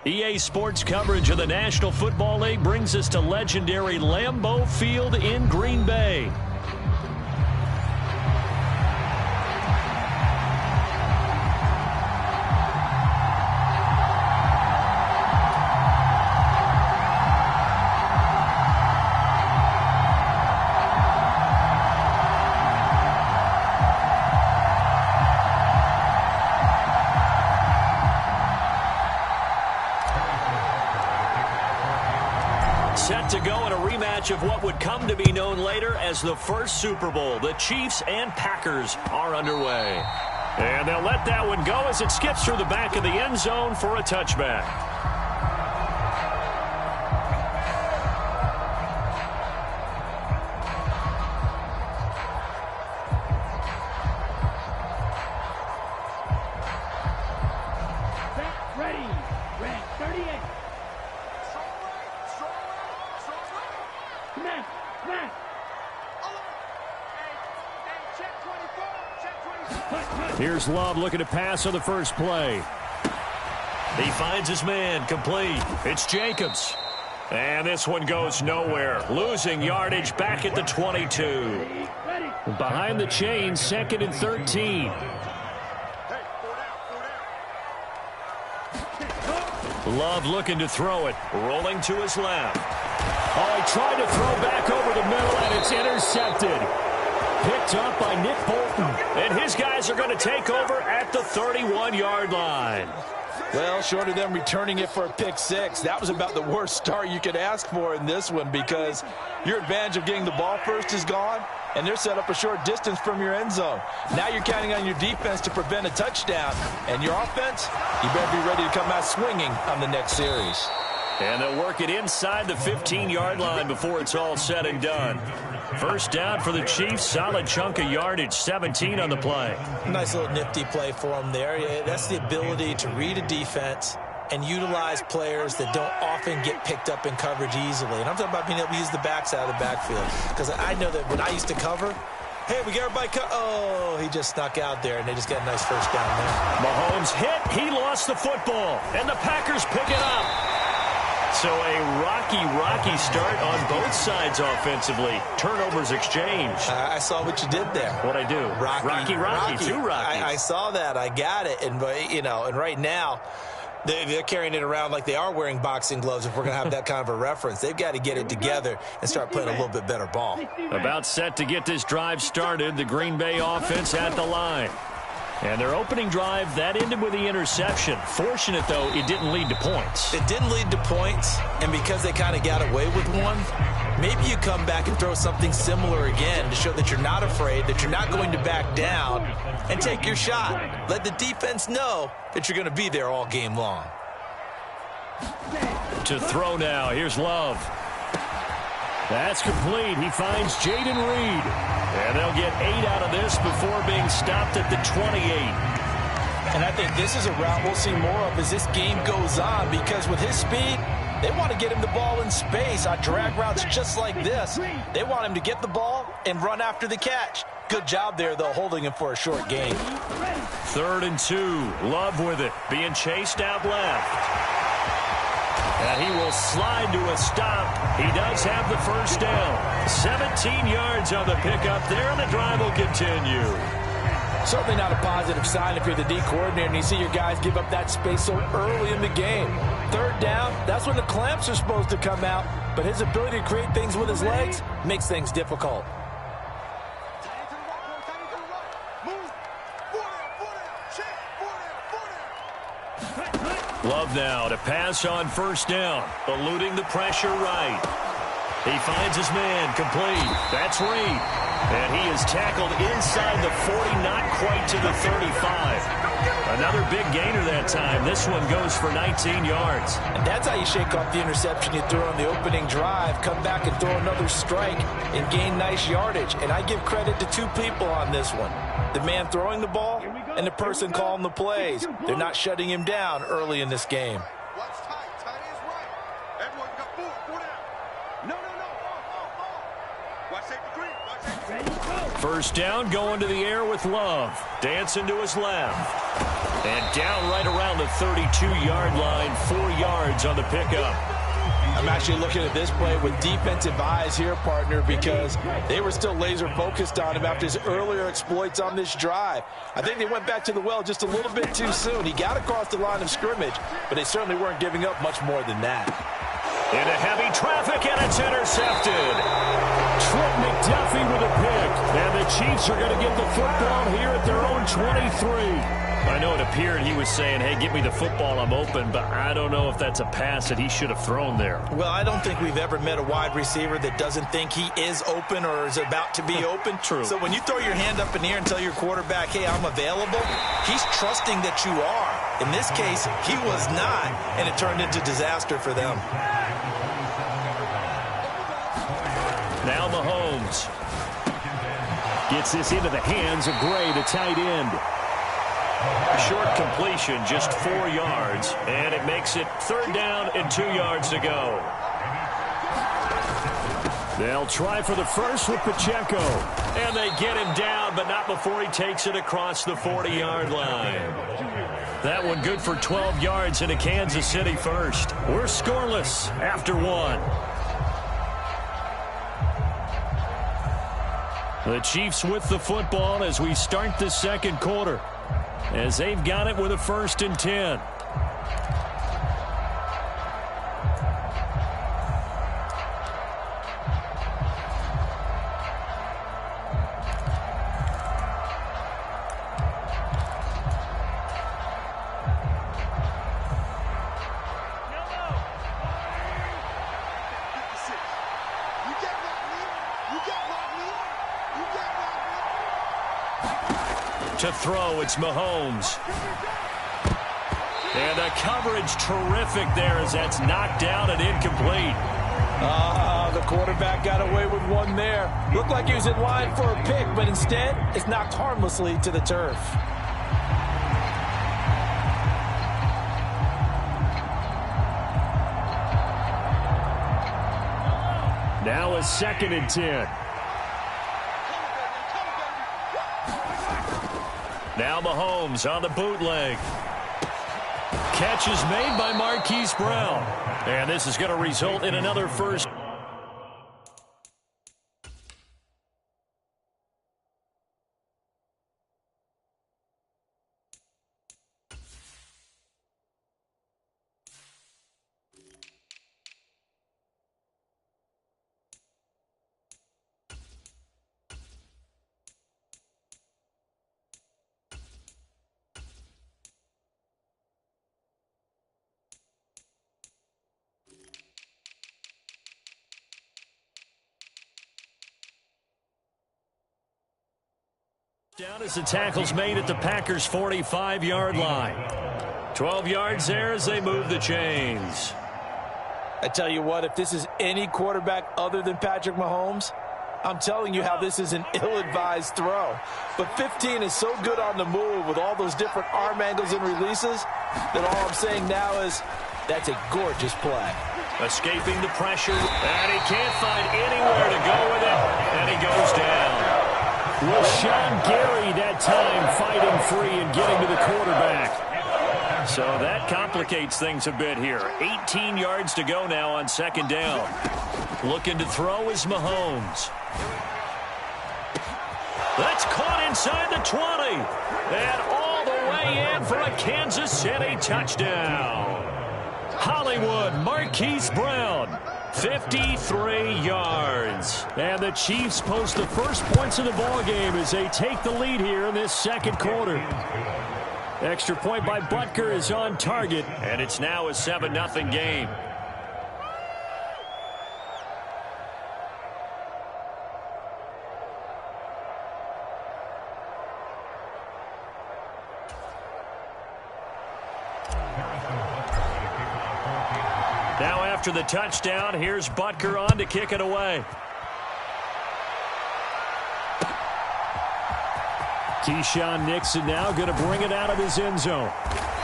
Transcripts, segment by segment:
EA Sports coverage of the National Football League brings us to legendary Lambeau Field in Green Bay. Set to go in a rematch of what would come to be known later as the first Super Bowl. The Chiefs and Packers are underway. And they'll let that one go as it skips through the back of the end zone for a touchback. Here's Love looking to pass on the first play. He finds his man, complete. It's Jacobs. And this one goes nowhere. Losing yardage back at the 22. Behind the chain, 2nd and 13. Love looking to throw it. Rolling to his left. Oh, he tried to throw back over the middle, and it's intercepted. Picked up by Nick Bolton. And his guys are going to take over at the 31-yard line. Well, short of them returning it for a pick six, that was about the worst start you could ask for in this one because your advantage of getting the ball first is gone, and they're set up a short distance from your end zone. Now you're counting on your defense to prevent a touchdown, and your offense, you better be ready to come out swinging on the next series. And they'll work it inside the 15-yard line before it's all said and done. First down for the Chiefs, solid chunk of yardage, 17 on the play. Nice little nifty play for them there. That's the ability to read a defense and utilize players that don't often get picked up in coverage easily. And I'm talking about being able to use the backside of the backfield. Because I know that when I used to cover, hey, we got everybody oh, he just snuck out there, and they just got a nice first down there. Mahomes hit, he lost the football, and the Packers pick it up. So a rocky start on both sides offensively. Turnovers exchanged. I saw what you did there. What'd I do? Rocky. Two Rockies. I saw that. I got it. And, and right now, they're carrying it around like they are wearing boxing gloves if we're going to have that kind of a reference. They've got to get it together and start playing a little bit better ball. About set to get this drive started. The Green Bay offense at the line. And their opening drive, that ended with the interception. Fortunate, though, it didn't lead to points. It didn't lead to points, and because they kind of got away with one, maybe you come back and throw something similar again to show that you're not afraid, that you're not going to back down, and take your shot. Let the defense know that you're going to be there all game long. To throw now, here's Love. That's complete. He finds Jaden Reed. And they'll get 8 out of this before being stopped at the 28. And I think this is a route we'll see more of as this game goes on because with his speed, they want to get him the ball in space on drag routes just like this. They want him to get the ball and run after the catch. Good job there, though, holding him for a short gain. 3rd and 2. Love with it. Being chased out left. And he will slide to a stop. He does have the first down. 17 yards on the pickup there, and the drive will continue. Certainly not a positive sign if you're the D coordinator and you see your guys give up that space so early in the game. 3rd down, that's when the clamps are supposed to come out. But his ability to create things with his legs makes things difficult. Love now to pass on first down, eluding the pressure right. He finds his man, complete. That's Reed. And he is tackled inside the 40, not quite to the 35. Another big gainer that time. This one goes for 19 yards. And that's how you shake off the interception you threw on the opening drive, come back and throw another strike and gain nice yardage. And I give credit to two people on this one. The man throwing the ball and the person calling the plays. They're not shutting him down early in this game. First down, going to the air with Love. Dancing to his left. And down right around the 32-yard line, 4 yards on the pickup. I'm actually looking at this play with defensive eyes here, partner, because they were still laser focused on him after his earlier exploits on this drive. I think they went back to the well just a little bit too soon. He got across the line of scrimmage, but they certainly weren't giving up much more than that. Into heavy traffic, and it's intercepted. Trent McDuffie with a pick. And the Chiefs are going to get the football here at their own 23. I know it appeared he was saying, hey, give me the football, I'm open, but I don't know if that's a pass that he should have thrown there. Well, I don't think we've ever met a wide receiver that doesn't think he is open or is about to be open. True. So when you throw your hand up in the air and tell your quarterback, hey, I'm available, he's trusting that you are. In this case, he was not, and it turned into disaster for them. Now Mahomes gets this into the hands of Gray, the tight end. Short completion, just 4 yards, and it makes it 3rd down and 2 yards to go. They'll try for the first with Pacheco. And they get him down, but not before he takes it across the 40-yard line. That one good for 12 yards into Kansas City first. We're scoreless after 1. The Chiefs with the football as we start the second quarter, as they've got it with a 1st and 10. To throw, it's Mahomes. And the coverage terrific there as that's knocked down and incomplete. The quarterback got away with one there. Looked like he was in line for a pick, but instead, it's knocked harmlessly to the turf. Now a 2nd and 10. Now Mahomes on the bootleg. Catch is made by Marquise Brown. And this is going to result in another first. Down as the tackle's made at the Packers' 45-yard line. 12 yards there as they move the chains. I tell you what, if this is any quarterback other than Patrick Mahomes, I'm telling you how this is an ill-advised throw. But 15 is so good on the move with all those different arm angles and releases that all I'm saying now is that's a gorgeous play. Escaping the pressure, and he can't find anywhere to go with it, and he goes down. Rashawn Gary that time fighting free and getting to the quarterback. So that complicates things a bit here. 18 yards to go now on 2nd down. Looking to throw is Mahomes. That's caught inside the 20. And all the way in for a Kansas City touchdown. Hollywood, Marquise Brown. 53 yards. And the Chiefs post the first points of the ballgame as they take the lead here in this second quarter. Extra point by Butker is on target. And it's now a 7-0 game. Now after the touchdown, here's Butker on to kick it away. Keyshawn Nixon now going to bring it out of his end zone.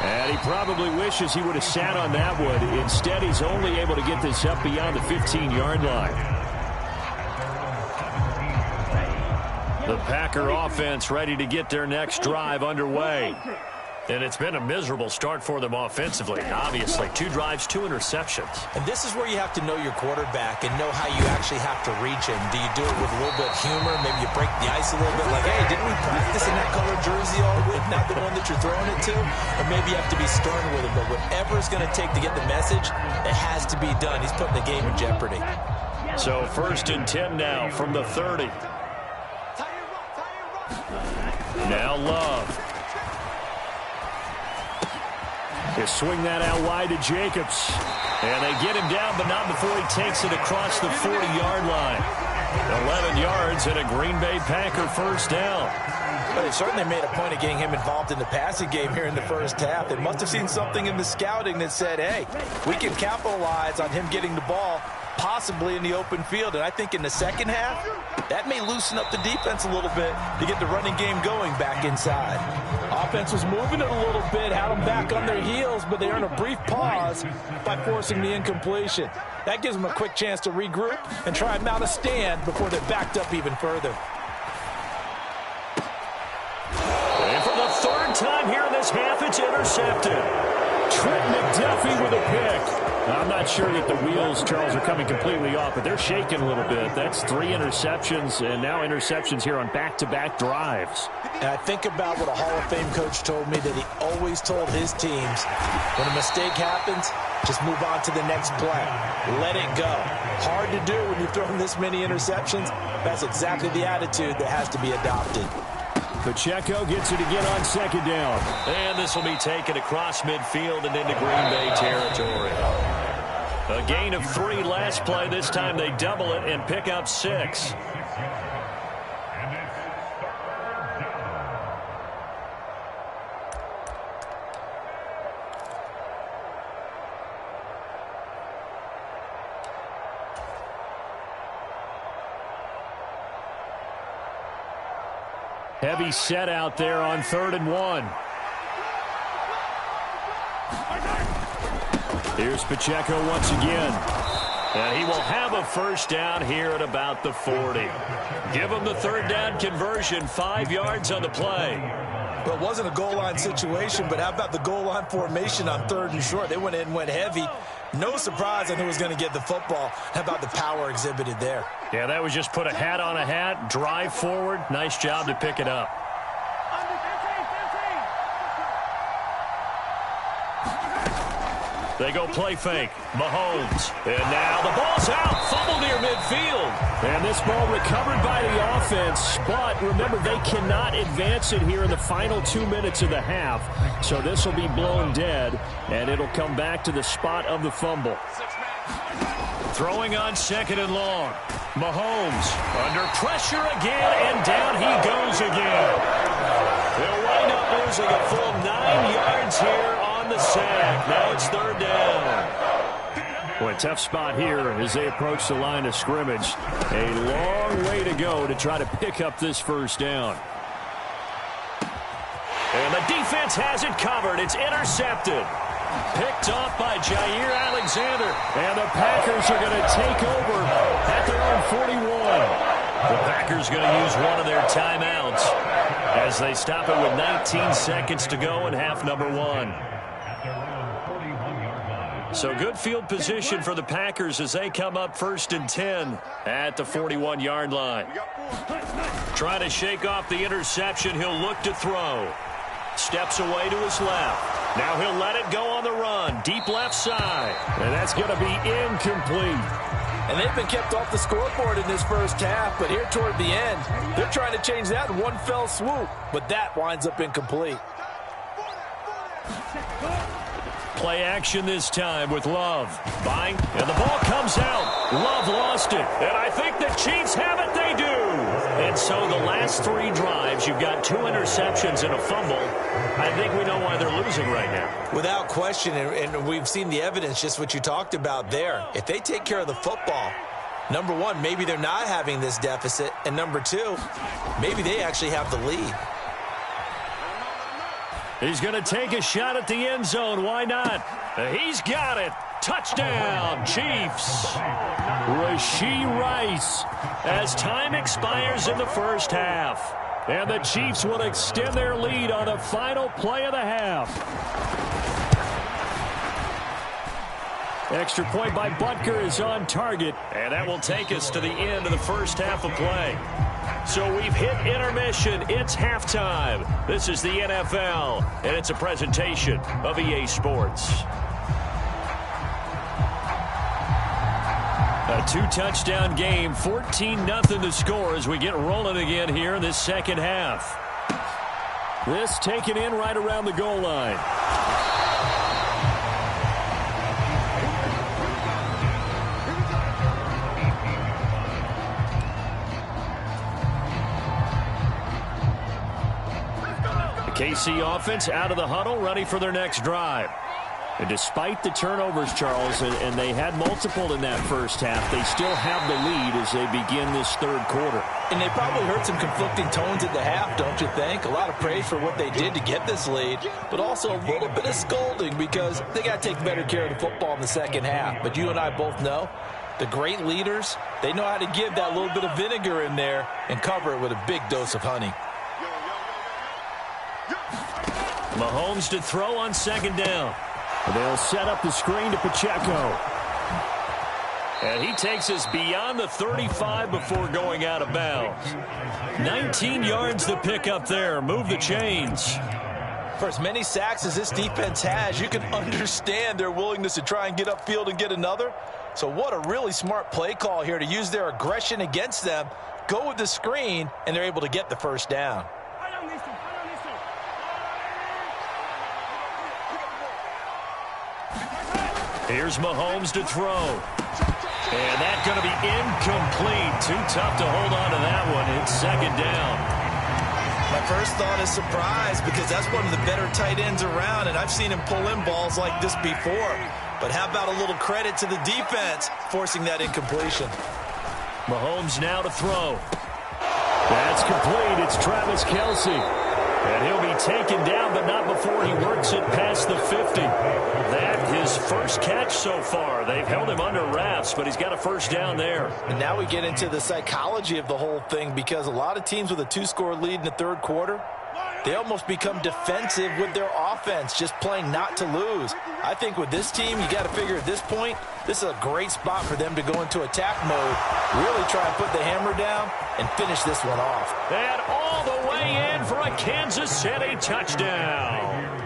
And he probably wishes he would have sat on that one. Instead, he's only able to get this up beyond the 15-yard line. The Packer offense ready to get their next drive underway. And it's been a miserable start for them offensively. Obviously, 2 drives, 2 interceptions. And this is where you have to know your quarterback and know how you actually have to reach him. Do you do it with a little bit of humor? Maybe you break the ice a little bit, like, hey, didn't we practice in that color jersey all week, not the one that you're throwing it to? Or maybe you have to be stern with him. But whatever it's going to take to get the message, it has to be done. He's putting the game in jeopardy. So 1st and 10 now from the 30. Now Love. He'll swing that out wide to Jacobs. And they get him down, but not before he takes it across the 40-yard line. 11 yards and a Green Bay Packer first down. But they certainly made a point of getting him involved in the passing game here in the first half. They must have seen something in the scouting that said, hey, we can capitalize on him getting the ball possibly in the open field. And I think in the second half, that may loosen up the defense a little bit to get the running game going back inside. Offense was moving it a little bit, had them back on their heels, but they earned a brief pause by forcing the incompletion. That gives them a quick chance to regroup and try and mount a stand before they're backed up even further. And for the 3rd time here in this half, it's intercepted. Trent McDuffie with a pick. I'm not sure that the wheels, Charles, are coming completely off, but they're shaking a little bit. That's 3 interceptions, and now interceptions here on back-to-back drives. And I think about what a Hall of Fame coach told me, that he always told his teams, when a mistake happens, just move on to the next play. Let it go. Hard to do when you've thrown this many interceptions. That's exactly the attitude that has to be adopted. Pacheco gets it again on 2nd down. And this will be taken across midfield and into Green Bay territory. A gain of 3 last play. This time they double it and pick up 6. Heavy set out there on 3rd and 1. Here's Pacheco once again. And he will have a first down here at about the 40. Give him the 3rd down conversion, 5 yards on the play. Well, it wasn't a goal line situation, but how about the goal line formation on 3rd and short? They went in and went heavy. No surprise on who was going to get the football. How about the power exhibited there? Yeah, that was just put a hat on a hat, drive forward. Nice job to pick it up. They go play fake. Mahomes. And now the ball's out. Fumble near midfield. And this ball recovered by the offense. But remember, they cannot advance it here in the final 2 minutes of the half. So this will be blown dead. And it'll come back to the spot of the fumble. Throwing on 2nd and long. Mahomes under pressure again. And down he goes again. They'll wind up losing a full 9 yards here on the sack. Now it's 3rd down. Boy, tough spot here as they approach the line of scrimmage. A long way to go to try to pick up this first down. And the defense has it covered. It's intercepted. Picked off by Jair Alexander. And the Packers are going to take over at their own 41. The Packers going to use one of their timeouts as they stop it with 19 seconds to go in half number 1. So good field position for the Packers as they come up 1st and 10 at the 41-yard line. Trying to shake off the interception. He'll look to throw. Steps away to his left. Now he'll let it go on the run. Deep left side. And that's going to be incomplete. And they've been kept off the scoreboard in this first half, but here toward the end, they're trying to change that in one fell swoop. But that winds up incomplete. Play action this time with Love. Buying, and the ball comes out. Love lost it. And I think the Chiefs have it. They do. And so the last 3 drives, you've got 2 interceptions and a fumble. I think we know why they're losing right now. Without question, and we've seen the evidence, just what you talked about there. If they take care of the football, number 1, maybe they're not having this deficit. And number 2, maybe they actually have the lead. He's going to take a shot at the end zone. Why not? He's got it. Touchdown, Chiefs. Rashee Rice as time expires in the first half. And the Chiefs will extend their lead on the final play of the half. Extra point by Butker is on target. And that will take us to the end of the first half of play. So we've hit intermission. It's halftime. This is the NFL, and it's a presentation of EA Sports. A two-touchdown game, 14-0 to score as we get rolling again here in this second half. This taken in right around the goal line. KC offense out of the huddle, ready for their next drive. And despite the turnovers, Charles, and they had multiple in that first half, they still have the lead as they begin this third quarter. And they probably heard some conflicting tones at the half, don't you think? A lot of praise for what they did to get this lead, but also a little bit of scolding because they got to take better care of the football in the second half. But you and I both know the great leaders, they know how to give that little bit of vinegar in there and cover it with a big dose of honey. Mahomes to throw on second down. They'll set up the screen to Pacheco. And he takes us beyond the 35 before going out of bounds. 19 yards to pick up there. Move the chains. For as many sacks as this defense has, you can understand their willingness to try and get upfield and get another. So what a really smart play call here to use their aggression against them, go with the screen, and they're able to get the first down. Here's Mahomes to throw. And that's going to be incomplete. Too tough to hold on to that one. It's second down. My first thought is surprise because that's one of the better tight ends around, and I've seen him pull in balls like this before. But how about a little credit to the defense forcing that incompletion? Mahomes now to throw. That's complete. It's Travis Kelce. And he'll be taken down, but not before he works it past the 50. That his first catch so far. They've held him under wraps, but he's got a first down there. And now we get into the psychology of the whole thing because a lot of teams with a two-score lead in the third quarter, they almost become defensive with their offense, just playing not to lose. I think with this team, you got to figure at this point, this is a great spot for them to go into attack mode, really try and put the hammer down and finish this one off. And all the way in for a Kansas City touchdown.